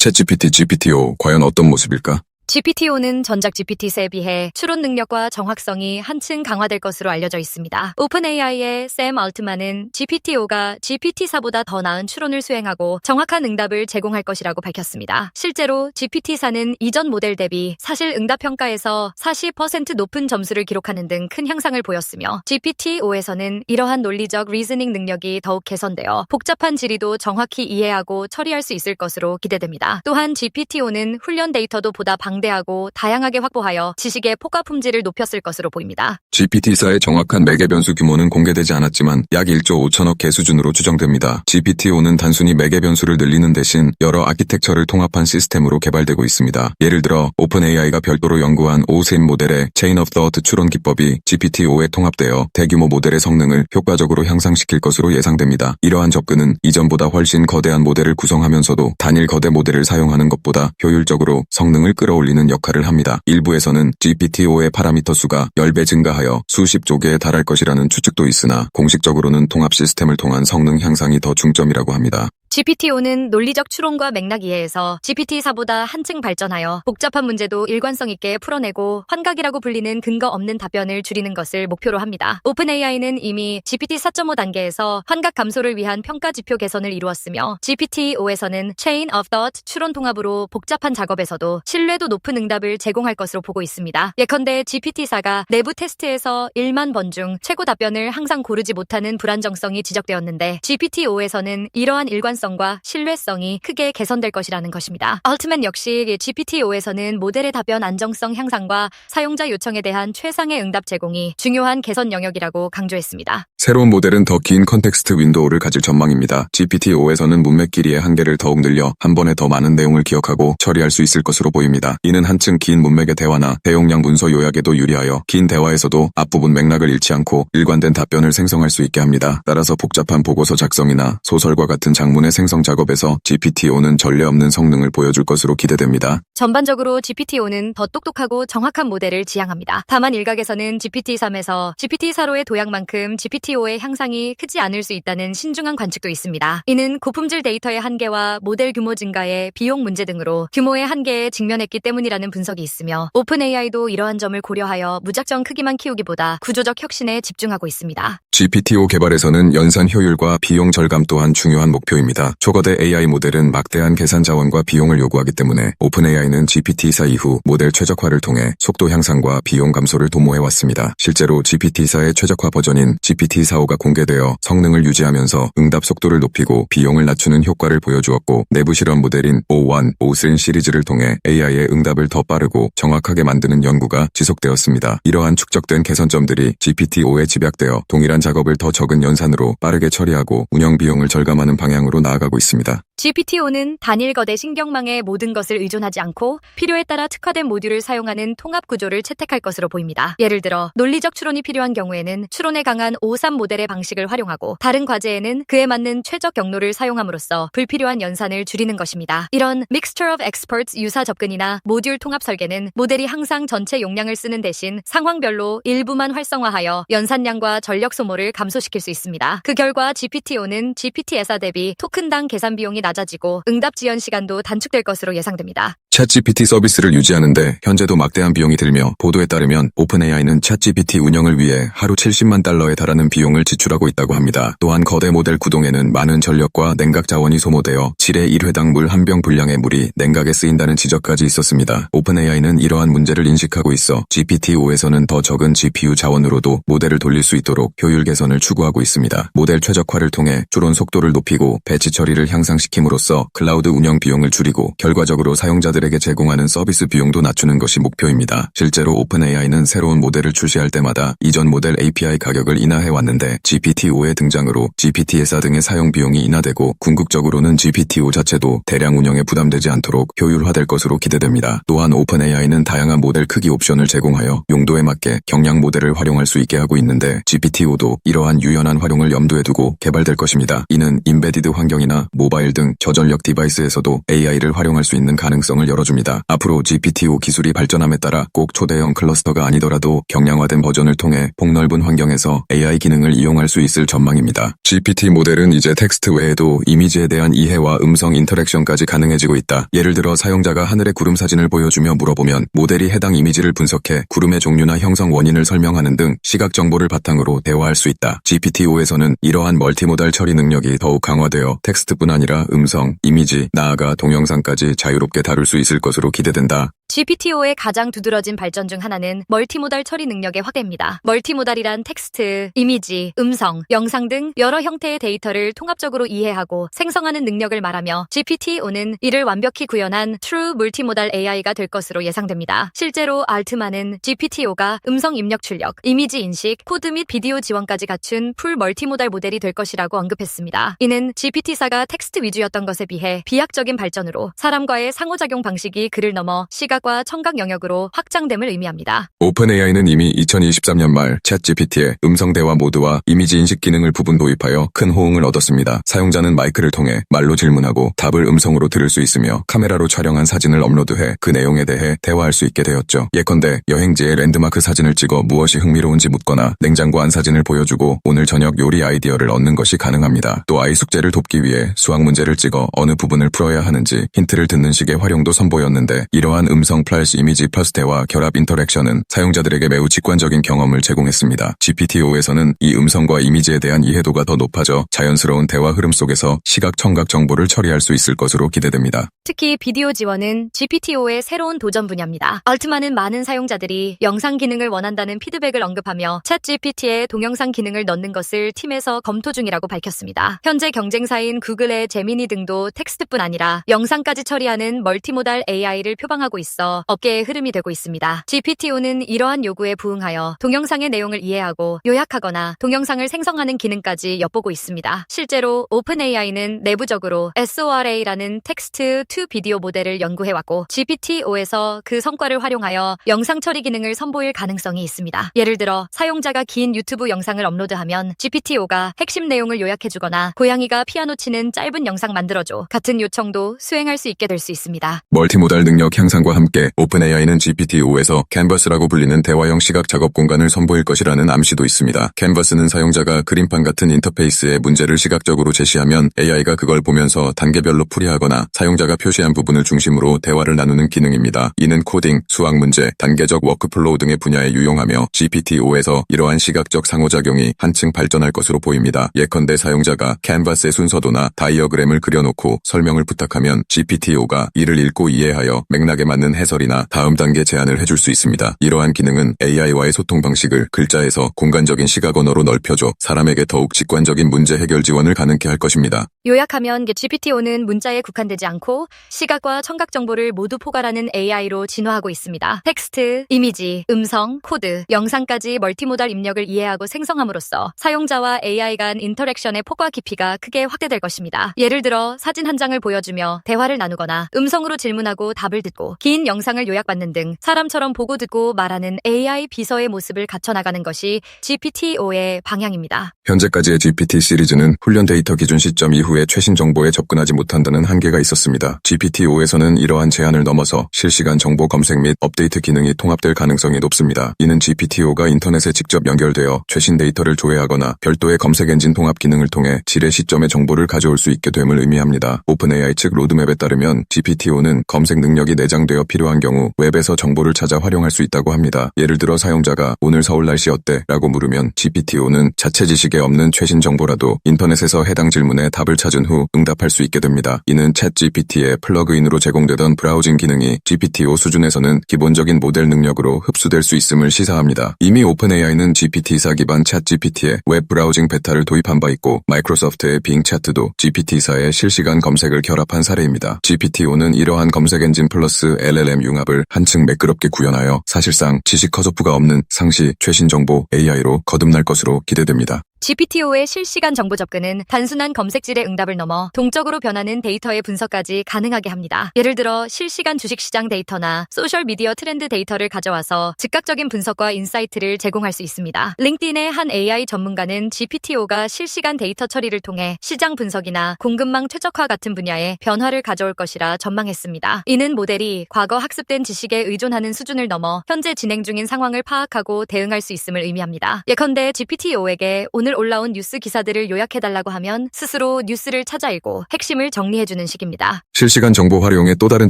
챗GPT, GPT-O 과연 어떤 모습일까? GPT-O는 전작 GPT에 비해 추론 능력과 정확성이 한층 강화될 것으로 알려져 있습니다. 오픈AI의 샘 알트만은 GPT-O가 GPT-4보다 더 나은 추론을 수행하고 정확한 응답을 제공할 것이라고 밝혔습니다. 실제로 GPT-4는 이전 모델 대비 사실 응답 평가에서 40% 높은 점수를 기록하는 등 큰 향상을 보였으며 GPT-O에서는 이러한 논리적 리즈닝 능력이 더욱 개선되어 복잡한 지리도 정확히 이해하고 처리할 수 있을 것으로 기대됩니다. 또한 GPT-O는 훈련 데이터도 보다 방대하고 다양하게 확보하여 지식의 포괄 품질을 높였을 것으로 보입니다. GPT-4의 정확한 매개 변수 규모는 공개되지 않았지만 약 1조 5천억 개 수준으로 추정됩니다. GPT-O는 단순히 매개 변수를 늘리는 대신 여러 아키텍처를 통합한 시스템으로 개발되고 있습니다. 예를 들어 오픈AI가 별도로 연구한 오셈 모델의 체인 오브 더트 추론 기법이 GPT-O에 통합되어 대규모 모델의 성능을 효과적으로 향상시킬 것으로 예상됩니다. 이러한 접근은 이전보다 훨씬 거대한 모델을 구성하면서도 단일 거대 모델을 사용하는 것보다 효율적으로 성능을 끌어올리는 역할을 합니다. 일부에서는 GPT-O의 파라미터 수가 10배 증가하여 수십조 개에 달할 것이라는 추측도 있으나 공식적으로는 통합 시스템을 통한 성능 향상이 더 중점이라고 합니다. GPT-O는 논리적 추론과 맥락 이해에서 GPT-4보다 한층 발전하여 복잡한 문제도 일관성 있게 풀어내고 환각이라고 불리는 근거 없는 답변을 줄이는 것을 목표로 합니다. 오픈AI는 이미 GPT 4.5 단계에서 환각 감소를 위한 평가 지표 개선을 이루었으며 GPT-O에서는 Chain of Thought 추론 통합으로 복잡한 작업에서도 신뢰도 높은 응답을 제공할 것으로 보고 있습니다. 예컨대 GPT-4가 내부 테스트에서 1만 번 중 최고 답변을 항상 고르지 못하는 불안정성이 지적되었는데 GPT-O에서는 이러한 일관성과 신뢰성이 크게 개선될 것이라는 것입니다. 알트만 역시 GPT-O에서는 모델의 답변 안정성 향상과 사용자 요청에 대한 최상의 응답 제공이 중요한 개선 영역이라고 강조했습니다. 새로운 모델은 더 긴 컨텍스트 윈도우를 가질 전망입니다. GPT-O에서는 문맥 길이의 한계를 더욱 늘려 한 번에 더 많은 내용을 기억하고 처리할 수 있을 것으로 보입니다. 이는 한층 긴 문맥의 대화나 대용량 문서 요약에도 유리하여 긴 대화에서도 앞부분 맥락을 잃지 않고 일관된 답변을 생성할 수 있게 합니다. 따라서 복잡한 보고서 작성이나 소설과 같은 장문의 생성 작업에서 GPT-O는 전례 없는 성능을 보여줄 것으로 기대됩니다. 전반적으로 GPT-O는 더 똑똑하고 정확한 모델을 지향합니다. 다만 일각에서는 GPT-3에서 GPT-4로의 도약만큼 GPT-O의 향상이 크지 않을 수 있다는 신중한 관측도 있습니다. 이는 고품질 데이터의 한계와 모델 규모 증가의 비용 문제 등으로 규모의 한계에 직면했기 때문이라는 분석이 있으며 오픈AI도 이러한 점을 고려하여 무작정 크기만 키우기보다 구조적 혁신에 집중하고 있습니다. GPT-O 개발에서는 연산 효율과 비용 절감 또한 중요한 목표입니다. 초거대 AI 모델은 막대한 계산 자원과 비용을 요구하기 때문에 오픈AI는 GPT-4 이후 모델 최적화를 통해 속도 향상과 비용 감소를 도모해왔습니다. 실제로 GPT-4의 최적화 버전인 GPT-4.5가 공개되어 성능을 유지하면서 응답 속도를 높이고 비용을 낮추는 효과를 보여주었고 내부 실험 모델인 O1, O3 시리즈를 통해 AI의 응답을 더 빠르고 정확하게 만드는 연구가 지속되었습니다. 이러한 축적된 개선점들이 GPT-5에 집약되어 동일한 작업을 더 적은 연산으로 빠르게 처리하고 운영 비용을 절감하는 방향으로 나아가고 있습니다. GPT-O는 단일 거대 신경망에 모든 것을 의존하지 않고 필요에 따라 특화된 모듈을 사용하는 통합 구조를 채택할 것으로 보입니다. 예를 들어 논리적 추론이 필요한 경우에는 추론에 강한 O3 모델의 방식을 활용하고 다른 과제에는 그에 맞는 최적 경로를 사용함으로써 불필요한 연산을 줄이는 것입니다. 이런 Mixture of Experts 유사 접근이나 모듈 통합 설계는 모델이 항상 전체 용량을 쓰는 대신 상황별로 일부만 활성화하여 연산량과 전력 소모를 감소시킬 수 있습니다. 그 결과 GPT-O는 GPT-4 대비 토큰당 계산 비용이 낮아지고 응답 지연 시간도 단축될 것으로 예상됩니다. 챗GPT 서비스를 유지하는데 현재도 막대한 비용이 들며 보도에 따르면 오픈AI는 챗GPT 운영을 위해 하루 70만 달러에 달하는 비용을 지출하고 있다고 합니다. 또한 거대 모델 구동에는 많은 전력과 냉각 자원이 소모되어 7회 1회당 물 한 병 분량의 물이 냉각에 쓰인다는 지적까지 있었습니다. 오픈AI는 이러한 문제를 인식하고 있어 GPT-5에서는 더 적은 GPU 자원으로도 모델을 돌릴 수 있도록 효율 개선을 추구하고 있습니다. 모델 최적화를 통해 추론 속도를 높이고 배치 처리를 향상시킴으로써 클라우드 운영 비용을 줄이고 결과적으로 사용자들에게 제공하는 서비스 비용도 낮추는 것이 목표입니다. 실제로 오픈AI는 새로운 모델을 출시할 때마다 이전 모델 API 가격을 인하해왔는데 GPT-5의 등장으로 GPT-4 등의 사용 비용이 인하되고 궁극적으로는 GPT-5 자체도 대량 운영에 부담되지 않도록 효율화될 것으로 기대됩니다. 또한 오픈AI는 다양한 모델 크기 옵션을 제공하여 용도에 맞게 경량 모델을 활용할 수 있게 하고 있는데 GPT-5도 이러한 유연한 활용을 염두에 두고 개발될 것입니다. 이는 인베디드 환경이나 모바일 등 저전력 디바이스에서도 AI를 활용할 수 있는 가능성을 열어줍니다. 앞으로 GPT-5 기술이 발전함에 따라 꼭 초대형 클러스터가 아니더라도 경량화된 버전을 통해 폭넓은 환경에서 AI 기능을 이용할 수 있을 전망입니다. GPT 모델은 이제 텍스트 외에도 이미지에 대한 이해와 음성 인터랙션까지 가능해지고 있다. 예를 들어 사용자가 하늘의 구름 사진을 보여주며 물어보면 모델이 해당 이미지를 분석해 구름의 종류나 형성 원인을 설명하는 등 시각 정보를 바탕으로 대화할 수 있다. GPT-5에서는 이러한 멀티모달 처리 능력이 더욱 강화되어 텍스트뿐 아니라 음성, 이미지, 나아가 동영상까지 자유롭게 다룰 수 있을 것으로 기대된다. GPT-5의 가장 두드러진 발전 중 하나는 멀티모달 처리 능력의 확대입니다. 멀티모달이란 텍스트, 이미지, 음성, 영상 등 여러 형태의 데이터를 통합적으로 이해하고 생성하는 능력을 말하며 GPT-5는 이를 완벽히 구현한 True Multimodal AI가 될 것으로 예상됩니다. 실제로 알트만은 GPT-5가 음성 입력 출력, 이미지 인식, 코드 및 비디오 지원까지 갖춘 풀 멀티모달 모델이 될 것이라고 언급했습니다. 이는 GPT-4가 텍스트 위주였던 것에 비해 비약적인 발전으로 사람과의 상호작용 방식이 그를 넘어 시각과 청각 영역으로 확장됨을 의미합니다. 오픈AI는 이미 2023년 말 챗GPT의 음성 대화 모드와 이미지 인식 기능을 부분 도입하여 큰 호응을 얻었습니다. 사용자는 마이크를 통해 말로 질문하고 답을 음성으로 들을 수 있으며 카메라로 촬영한 사진을 업로드해 그 내용에 대해 대화할 수 있게 되었죠. 예컨대 여행지의 랜드마크 사진을 찍어 무엇이 흥미로운지 묻거나 냉장고 안 사진을 보여주고 오늘 저녁 요리 아이디어를 얻는 것이 가능합니다. 또 아이 숙제를 돕기 위해 수학 문제를 찍어 어느 부분을 풀어야 하는지 힌트를 듣는 식의 활용도 선보였는데 이러한 음성 플러스 이미지 플러스 대화 결합 인터랙션은 사용자들에게 매우 직관적인 경험을 제공했습니다. GPT-5에서는 이 음성과 이미지에 대한 이해도가 더 높아져 자연스러운 대화 흐름 속에서 시각, 청각 정보를 처리할 수 있을 것으로 기대됩니다. 특히 비디오 지원은 GPT-5의 새로운 도전 분야입니다. 알트만은 많은 사용자들이 영상 기능을 원한다는 피드백을 언급하며 챗GPT에 동영상 기능을 넣는 것을 팀에서 검토 중이라고 밝혔습니다. 현재 경쟁사인 구글의 제미니 등도 텍스트뿐 아니라 영상까지 처리하는 멀티모달 AI를 표방하고 있어 업계의 흐름이 되고 있습니다. GPT-5는 이러한 요구에 부응하여 동영상의 내용을 이해하고 요약하거나 동영상을 생성하는 기능까지 엿보고 있습니다. 실제로 오픈AI는 내부적으로 SORA라는 텍스트 투 비디오 모델을 연구해왔고 GPT-5에서 그 성과를 활용하여 영상 처리 기능을 선보일 가능성이 있습니다. 예를 들어 사용자가 긴 유튜브 영상을 업로드하면 GPT-5가 핵심 내용을 요약해주거나 고양이가 피아노 치는 짧은 영상 만들어줘 같은 요청도 수행할 수 있게 될 수 있습니다. 멀티모달 능력 향상과 함께 오픈AI는 GPT-5에서 캔버스라고 불리는 대화형 시각 작업 공간을 선보일 것이라는 암시도 있습니다. 캔버스는 사용자가 그림판 같은 인터페이스에 문제를 시각적으로 제시하면 AI가 그걸 보면서 단계별로 풀이하거나 사용자가 표시한 부분을 중심으로 대화를 나누는 기능입니다. 이는 코딩, 수학 문제, 단계적 워크플로우 등의 분야에 유용하며 GPT-5에서 이러한 시각적 상호작용이 한층 발전할 것으로 보입니다. 예컨대 사용자가 캔버스의 순서도나 다이어그램을 그려놓고 설명을 부탁하면 GPT-5가 이를 읽고 이해하여 맥락에 맞는 해설이나 다음 단계 제안을 해줄 수 있습니다. 이러한 기능은 AI와의 소통 방식을 글자에서 공간적인 시각 언어로 넓혀줘 사람에게 더욱 직관적인 문제 해결 지원을 가능케 할 것입니다. 요약하면 GPT-5는 문자에 국한되지 않고 시각과 청각 정보를 모두 포괄하는 AI로 진화하고 있습니다. 텍스트, 이미지, 음성, 코드, 영상까지 멀티모달 입력을 이해하고 생성함으로써 사용자와 AI 간 인터랙션의 폭과 깊이가 크게 확대될 것입니다. 예를 들어 사진 한 장을 보여주며 대화를 나누거나 음성으로 질문하고 답을 듣고 긴 영상을 요약받는 등 사람처럼 보고 듣고 말하는 AI 비서의 모습을 갖춰나가는 것이 GPT-5의 방향입니다. 현재까지의 GPT 시리즈는 훈련 데이터 기준 시점 이후에 최신 정보에 접근하지 못한다는 한계가 있었습니다. GPT-5에서는 이러한 제한을 넘어서 실시간 정보 검색 및 업데이트 기능이 통합될 가능성이 높습니다. 이는 GPT-5가 인터넷에 직접 연결되어 최신 데이터를 조회하거나 별도의 검색 엔진 통합 기능을 통해 지뢰 시점의 정보를 가져올 수 있게 됨을 의미합니다. 오픈AI 측 로드맵에 따르면 GPT-5는 검색 능력이 내장되어 필요한 경우 웹에서 정보를 찾아 활용할 수 있다고 합니다. 예를 들어 사용자가 오늘 서울 날씨 어때? 라고 물으면 GPT-5는 자체 지식에 없는 최신 정보라도 인터넷에서 해당 질문에 답을 찾은 후 응답할 수 있게 됩니다. 이는 챗GPT의 플러그인으로 제공되던 브라우징 기능이 GPT-5 수준에서는 기본적인 모델 능력으로 흡수될 수 있음을 시사합니다. 이미 오픈AI는 GPT-4 기반 챗GPT의 웹 브라우징 베타를 도입한 바 있고 마이크로소프트의 빙 차트도 GPT-4의 실시간 검색을 결합한 사례입니다. GPT-5는 이러한 검색 엔진 플러스 LLM 융합을 한층 매끄럽게 구현하여 사실상 지식 커저프가 없는 상시 최신 정보 AI로 거듭날 것으로 기대됩니다. GPT-5의 실시간 정보 접근은 단순한 검색질의 응답을 넘어 동적으로 변하는 데이터의 분석까지 가능하게 합니다. 예를 들어 실시간 주식시장 데이터나 소셜미디어 트렌드 데이터를 가져와서 즉각적인 분석과 인사이트를 제공할 수 있습니다. 링크드인의 한 AI 전문가는 GPT-5가 실시간 데이터 처리를 통해 시장 분석이나 공급망 최적화 같은 분야에 변화를 가져올 것이라 전망했습니다. 이는 모델이 과거 학습된 지식에 의존하는 수준을 넘어 현재 진행 중인 상황을 파악하고 대응할 수 있음을 의미합니다. 예컨대 GPT-5에게 오늘 올라온 뉴스 기사들을 요약해달라고 하면 스스로 뉴스를 찾아 읽고 핵심을 정리해주는 식입니다. 실시간 정보 활용의 또 다른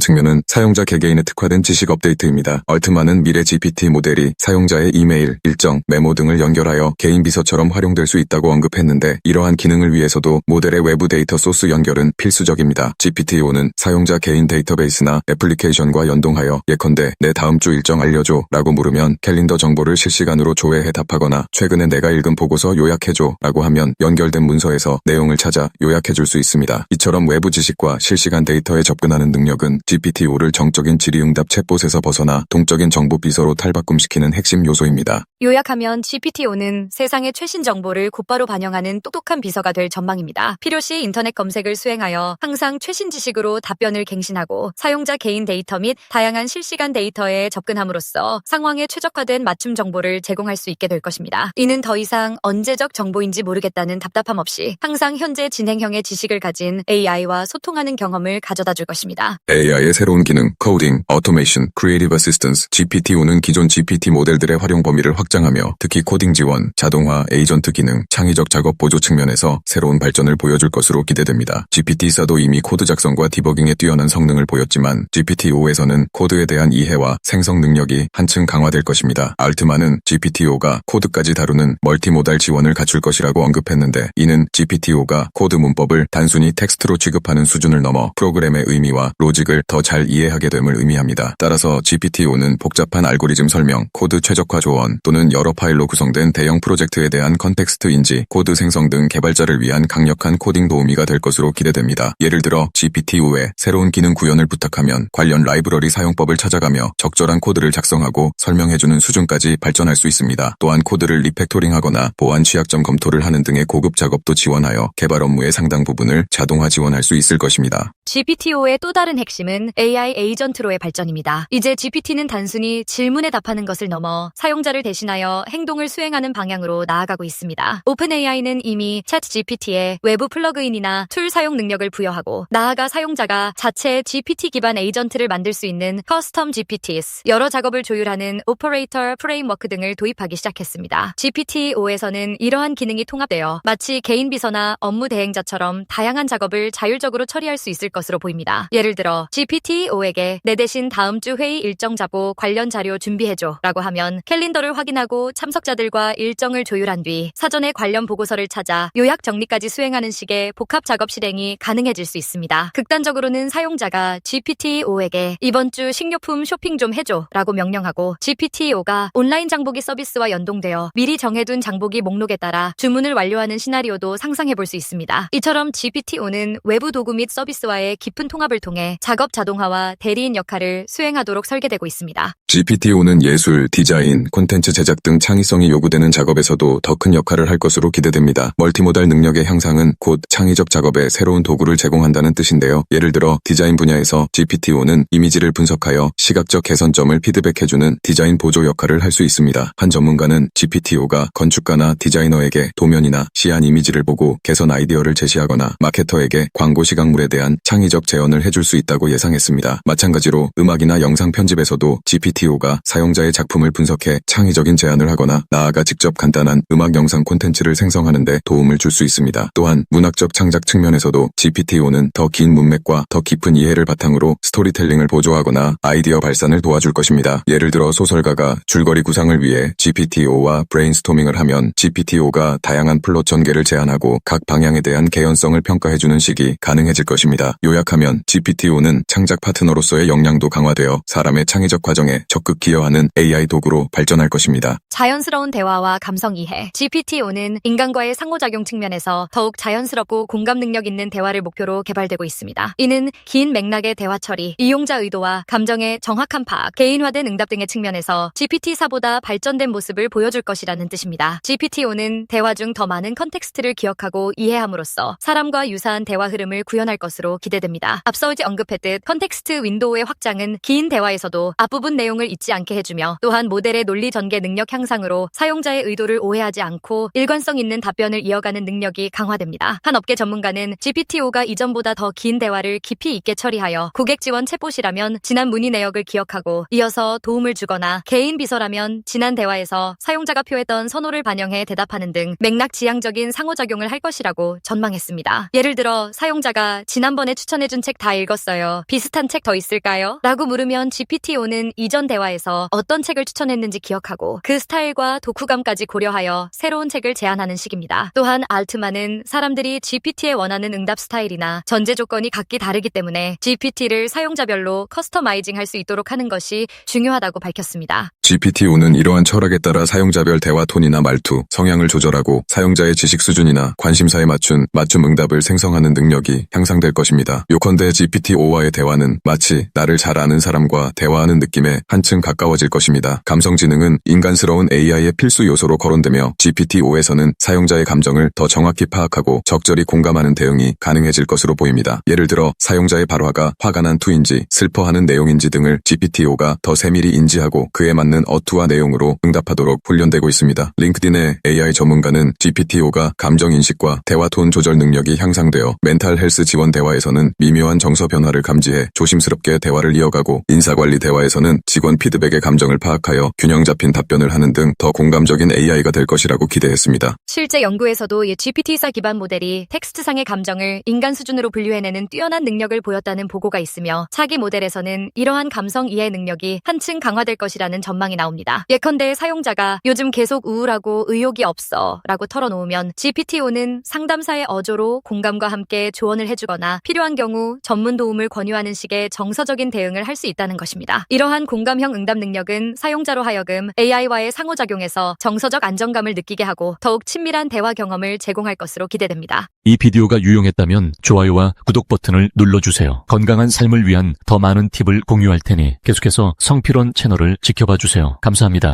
측면은 사용자 개개인에 특화된 지식 업데이트입니다. 얼트만은 미래 GPT 모델이 사용자의 이메일, 일정, 메모 등을 연결하여 개인 비서처럼 활용될 수 있다고 언급했는데, 이러한 기능을 위해서도 모델의 외부 데이터 소스 연결은 필수적입니다. GPT-5는 사용자 개인 데이터베이스나 애플리케이션과 연동하여 예컨대 내 다음 주 일정 알려줘 라고 물으면 캘린더 정보를 실시간으로 조회해 답하거나 최근에 내가 읽은 보고서 요약해줘 라고 하면 연결된 문서에서 내용을 찾아 요약해줄 수 있습니다. 이처럼 외부 지식과 실시간 데이터에 접근하는 능력은 GPT-5를 정적인 질의응답 챗봇에서 벗어나 동적인 정보 비서로 탈바꿈시키는 핵심 요소입니다. 요약하면 GPT-5는 세상의 최신 정보를 곧바로 반영하는 똑똑한 비서가 될 전망입니다. 필요시 인터넷 검색을 수행하여 항상 최신 지식으로 답변을 갱신하고 사용자 개인 데이터 및 다양한 실시간 데이터에 접근함으로써 상황에 최적화된 맞춤 정보를 제공할 수 있게 될 것입니다. 이는 더 이상 언제적 정보인지 모르겠다는 답답함 없이 항상 현재 진행형의 지식을 가진 AI와 소통하는 경험을 가져다 줄 것입니다. AI의 새로운 기능, 코딩, 오토메이션, 크리에이티브 어시스턴스, GPT-5는 기존 GPT 모델들의 활용 범위를 확장하며 특히 코딩 지원, 자동화, 에이전트 기능, 창의적 작업 보조 측면에서 새로운 발전을 보여줄 것으로 기대됩니다. GPT-4도 이미 코드 작성과 디버깅에 뛰어난 성능을 보였지만 GPT-5에서는 코드에 대한 이해와 생성 능력이 한층 강화될 것입니다. 알트만은 GPT-5가 코드까지 다루는 멀티모달 지원을 갖출 것이라고 언급했는데, 이는 GPT-5가 코드 문법을 단순히 텍스트로 취급하는 수준을 넘어 프로그램의 의미와 로직을 더 잘 이해하게 됨을 의미합니다. 따라서 GPT-5는 복잡한 알고리즘 설명, 코드 최적화 조언 또는 여러 파일로 구성된 대형 프로젝트에 대한 컨텍스트 인지, 코드 생성 등 개발자를 위한 강력한 코딩 도우미가 될 것으로 기대됩니다. 예를 들어 GPT-5에 새로운 기능 구현을 부탁하면 관련 라이브러리 사용법을 찾아가며 적절한 코드를 작성하고 설명해주는 수준까지 발전할 수 있습니다. 또한 코드를 리팩토링하거나 보안 취약점 검토를 하는 등의 고급 작업도 지원하여 개발 업무의 상당 부분을 자동화 지원할 수 있을 것입니다. GPT-5의 또 다른 핵심은 AI 에이전트로의 발전입니다. 이제 GPT는 단순히 질문에 답하는 것을 넘어 사용자를 대신하여 행동을 수행하는 방향으로 나아가고 있습니다. 오픈AI는 이미 챗GPT에 외부 플러그인이나 툴 사용 능력을 부여하고, 나아가 사용자가 자체 GPT 기반 에이전트를 만들 수 있는 커스텀 GPTs, 여러 작업을 조율하는 오퍼레이터 프레임워크 등을 도입하기 시작했습니다. GPT-5에서는 이러한 기능이 통합되어 마치 개인 비서나 업무 대행자처럼 다양한 작업을 자율적으로 처리할 수 있을 것으로 보입니다. 예를 들어 GPT-5에게 내 대신 다음 주 회의 일정 잡고 관련 자료 준비해줘 라고 하면 캘린더를 확인하고 참석자들과 일정을 조율한 뒤 사전에 관련 보고서를 찾아 요약 정리까지 수행하는 식의 복합 작업 실행이 가능해질 수 있습니다. 극단적으로는 사용자가 GPT-5에게 이번 주 식료품 쇼핑 좀 해줘 라고 명령하고 GPT-5가 온라인 장보기 서비스와 연동되어 미리 정해둔 장보기 목록에 따라 주문을 완료하는 시나리오도 상상해볼 수 있습니다. 이처럼 GPT-5는 외부 도구 및 서비스와의 깊은 통합을 통해 작업 자동화와 대리인 역할을 수행하도록 설계되고 있습니다. GPT-5는 예술, 디자인, 콘텐츠 제작 등 창의성이 요구되는 작업에서도 더 큰 역할을 할 것으로 기대됩니다. 멀티모달 능력의 향상은 곧 창의적 작업에 새로운 도구를 제공한다는 뜻인데요. 예를 들어 디자인 분야에서 GPT-5는 이미지를 분석하여 시각적 개선점을 피드백해주는 디자인 보조 역할을 할 수 있습니다. 한 전문가는 GPT-5가 건축가나 디자이너에게 도면이나 시안 이미지를 보고 개선 아이디어를 제시하거나 마케터에게 광고 시각물에 대한 창의적 제언을 해줄 수 있다고 예상했습니다. 마찬가지로 음악이나 영상 편집에서도 GPT-5가 사용자의 작품을 분석해 창의적인 제안을 하거나 나아가 직접 간단한 음악 영상 콘텐츠를 생성하는 데 도움을 줄 수 있습니다. 또한 문학적 창작 측면에서도 GPT-5는 더 긴 문맥과 더 깊은 이해를 바탕으로 스토리텔링을 보조하거나 아이디어 발산을 도와줄 것입니다. 예를 들어 소설가가 줄거리 구상을 위해 GPT-5와 브레인스토밍을 하면 GPT-5가 다양한 플롯 전개를 제안하고 각 방향에 대한 개연성을 평가해주는 식이 가능해질 것입니다. 요약하면 GPT-5는 창작 파트너로서의 역량도 강화되어 사람의 창의적 과정에 적극 기여하는 AI 도구로 발전할 것입니다. 자연스러운 대화와 감성 이해. GPT-5는 인간과의 상호작용 측면에서 더욱 자연스럽고 공감 능력 있는 대화를 목표로 개발되고 있습니다. 이는 긴 맥락의 대화 처리, 이용자 의도와 감정의 정확한 파악, 개인화된 응답 등의 측면에서 GPT-4보다 발전된 모습을 보여줄 것이라는 뜻입니다. GPT-5는 AI는 대화 중 더 많은 컨텍스트를 기억하고 이해함으로써 사람과 유사한 대화 흐름을 구현할 것으로 기대됩니다. 앞서 언급했듯 컨텍스트 윈도우의 확장은 긴 대화에서도 앞부분 내용을 잊지 않게 해주며 또한 모델의 논리 전개 능력 향상으로 사용자의 의도를 오해하지 않고 일관성 있는 답변을 이어가는 능력이 강화됩니다. 한 업계 전문가는 GPT-5가 이전보다 더 긴 대화를 깊이 있게 처리하여 고객 지원 챗봇이라면 지난 문의 내역을 기억하고 이어서 도움을 주거나 개인 비서라면 지난 대화에서 사용자가 표했던 선호를 반영해 대답하는 등 맥락 지향적인 상호작용을 할 것이라고 전망했습니다. 예를 들어 사용자가 지난번에 추천해준 책 다 읽었어요. 비슷한 책 더 있을까요? 라고 물으면 GPT-5는 이전 대화에서 어떤 책을 추천했는지 기억하고 그 스타일과 독후감까지 고려하여 새로운 책을 제안하는 식입니다. 또한 알트만은 사람들이 GPT에 원하는 응답 스타일이나 전제 조건이 각기 다르기 때문에 GPT를 사용자별로 커스터마이징 할 수 있도록 하는 것이 중요하다고 밝혔습니다. GPT-5는 이러한 철학에 따라 사용자별 대화 톤이나 말투, 성향을 조절하고 사용자의 지식 수준이나 관심사에 맞춘 맞춤 응답을 생성하는 능력이 향상될 것입니다. 요컨대 GPT-5와의 대화는 마치 나를 잘 아는 사람과 대화하는 느낌에 한층 가까워질 것입니다. 감성지능은 인간스러운 AI의 필수 요소로 거론되며 GPT-5에서는 사용자의 감정을 더 정확히 파악하고 적절히 공감하는 대응이 가능해질 것으로 보입니다. 예를 들어 사용자의 발화가 화가 난 투인지 슬퍼하는 내용인지 등을 GPT-5가 더 세밀히 인지하고 그에 맞는 어투와 내용으로 응답하도록 훈련되고 있습니다. 링크드인의 AI 전문가는 GPT-5가 감정인식과 대화 톤 조절 능력이 향상되어 멘탈 헬스 지원 대화에서는 미묘한 정서 변화를 감지해 조심스럽게 대화를 이어가고 인사관리 대화에서는 직원 피드백의 감정을 파악하여 균형 잡힌 답변을 하는 등 더 공감적인 AI가 될 것이라고 기대했습니다. 실제 연구에서도 GPT-4 기반 모델이 텍스트상의 감정을 인간 수준으로 분류해내는 뛰어난 능력을 보였다는 보고가 있으며 차기 모델에서는 이러한 감성 이해 능력이 한층 강화될 것이라는 전망이 나옵니다. 예컨대 사용자가 요즘 계속 우울하고 의욕이 없어 라고 털어놓으면 GPT-5는 상담사의 어조로 공감과 함께 조언을 해주거나 필요한 경우 전문 도움을 권유하는 식의 정서적인 대응을 할 수 있다는 것입니다. 이러한 공감형 응답 능력은 사용자로 하여금 AI와의 상호작용에서 정서적 안정감을 느끼게 하고 더욱 친밀한 대화 경험을 제공할 것으로 기대됩니다. 이 비디오가 유용했다면 좋아요와 구독 버튼을 눌러주세요. 건강한 삶을 위한 더 많은 팁을 공유할 테니 계속해서 성필원 채널을 지켜봐 주세요. 감사합니다.